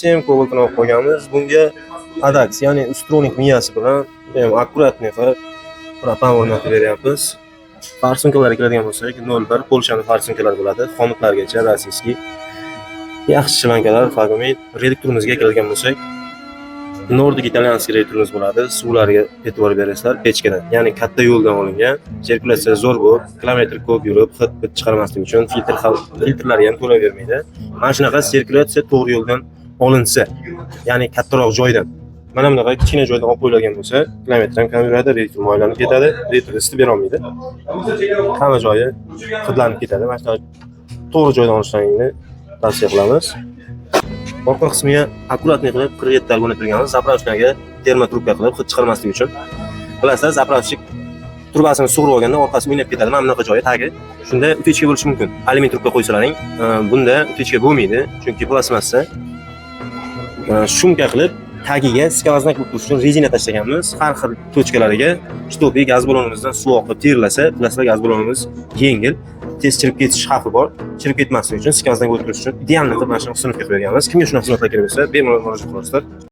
Sem Cobalt'ni olib qo'yganmiz. Bunga Adax, ya'ni Ustronik miyasi bilan akkuratniy qilib propan o'rnatib beryapmiz. Farsunkalarga keladigan bo'lsak, 01 Polshaning farsunkalari bo'ladi. Xomutlargacha rossiyskiy. Yaxshi shlankalar, fragment. Reduktorimizga keladigan bo'lsak, Nordik italyanskiy reduktorimiz bo'ladi. Suvlarga e'tibor berasizlar, pechkadan. Ya'ni katta yo'ldan olingan, sirkulyatsiya zo'r bo'lib, kilometr ko'p yurib, hid chiqarmaslik uchun filtrlari ham to'lavermaydi. Mana shunaqa sirkulyatsiya to'g'ri yo'ldan olinsa, ya'ni kattaroq joydan, mana bunaqa kichkina joydan olib qo'yilgan bo'lsa, kilometr ham kam yuradi, reduktor moylanib ketadi, reduktor isitib bera olmaydi. Hamma joyi hidlanib ketadi. Mana shunaqa to'g'ri joydan olishlaringni tavsiya qilamiz. Orqa qismiga akkuratniy qilib 47 tal o'rnatilgan zapravочкаga terma trubka qilib hid chiqarmaslik uchun. Bilasizlar, zapravочник trubasini sug'urib olganda orqasi o'ynab ketadi. Mana bunaqa joyi tagi. Shunda utechka bo'lishi mumkin. Alyumin trubka qo'ysalaring, bunda utechka bo'lmaydi, chunki plastmassa. Shumka qilib tagiga skvoznak bo'lib turish uchun rezina tashlaganmiz. Har xil tochkalariga shtopi gaz ballonimizdan suv oqib terilasa, bilasizlar, gaz ballonimiz yengil, tez chirib ketish xavfi bor. Chirib ketmasligi uchun skvoznak bo'lib turish uchun idealni qilib mana shu sinfga qo'yganmiz. Kimga shunaqa xizmatlar kerak bo'lsa, bemalol murojaat qilasizlar.